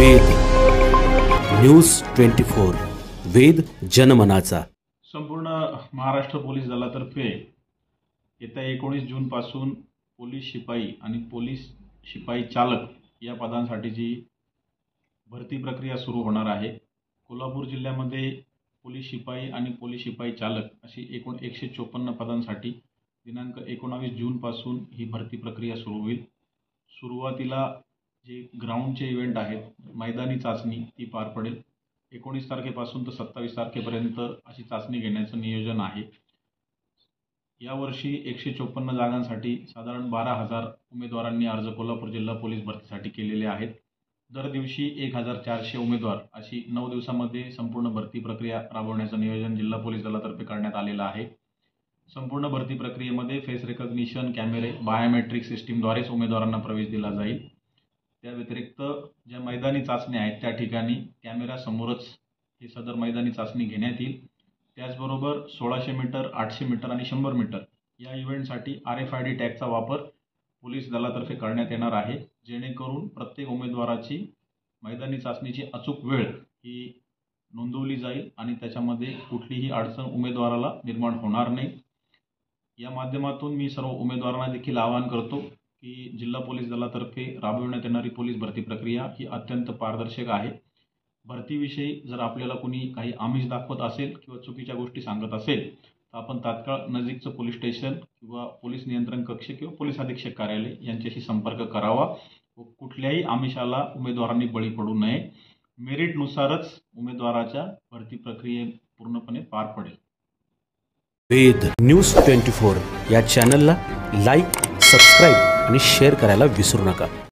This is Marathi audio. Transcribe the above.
वेद न्यूज 24 वेद जनमनाचा। संपूर्ण महाराष्ट्र पोलीस दलातर्फे येत्या 19 जून पासून पोलीस शिपाई आणि पोलीस शिपाई चालक या पदांसाठीची भरती प्रक्रिया सुरू होणार आहे। कोल्हापूर जिल्ह्यामध्ये पोलीस शिपाई आणि पोलीस शिपाई चालक अशी एकूण 154 पदांसाठी दिनांक 19 जून पासून ही भरती प्रक्रिया सुरू होईल। सुरुवातीला जे ग्राउंडचे इव्हेंट आहेत, मैदानी चाचणी ती पार पडेल। 19 तारखेपासून तर 27 तारखेपर्यंत अशी चाचणी घेण्याचं नियोजन आहे। यावर्षी 154 जागांसाठी साधारण 12,000 उमेदवारांनी अर्ज कोल्हापूर जिल्हा पोलीस भरतीसाठी केलेले आहेत। दर दिवशी 1,400 उमेदवार अशी 9 दिवसांमध्ये संपूर्ण भरती प्रक्रिया राबवण्याचं नियोजन जिल्हा पोलीस दलातर्फे करण्यात आलेलं आहे। संपूर्ण भरती प्रक्रियेमध्ये फेस रिकॉग्निशन कॅमेरे, बायोमेट्रिक सिस्टीमद्वारेच उमेदवारांना प्रवेश दिला जाईल। त्या व्यतिरिक्त ज्या मैदानी चाचण्या आहेत त्या ठिकाणी कॅमेऱ्यासमोरच ही सदर मैदानी चाचणी घेण्यात येईल। त्याचबरोबर 1600 मीटर, 800 मीटर आणि 100 मीटर या इव्हेंटसाठी RFID टॅगचा वापर पोलीस दलातर्फे करण्यात येणार आहे, जेणेकरून प्रत्येक उमेदवाराची मैदानी चाचणीची अचूक वेळ ही नोंदवली जाईल आणि त्याच्यामध्ये कुठलीही अडचण उमेदवाराला निर्माण होणार नाही। या माध्यमातून मी सर्व उमेदवारांना देखील आवाहन करतो की जिल्हा पोलीस दलातर्फे राबविण्यात येणारी पोलीस भरती प्रक्रिया ही अत्यंत पारदर्शक आहे। भरतीविषयी जर आपल्याला कुणी काही आमिष दाखवत असेल किंवा चुकीच्या गोष्टी सांगत असेल तर आपण तात्काळ नजीकचं पोलीस स्टेशन किंवा पोलीस नियंत्रण कक्ष किंवा पोलीस अधीक्षक कार्यालय यांच्याशी संपर्क करावा व कुठल्याही आमिषाला उमेदवारांनी बळी पडू नये। मेरिटनुसारच उमेदवाराच्या भरती प्रक्रिये पूर्णपणे पार पडेल। वेद न्यूज 24 या चॅनलला लाईक, सबस्क्राईब आणि शेअर करायला विसरू नका।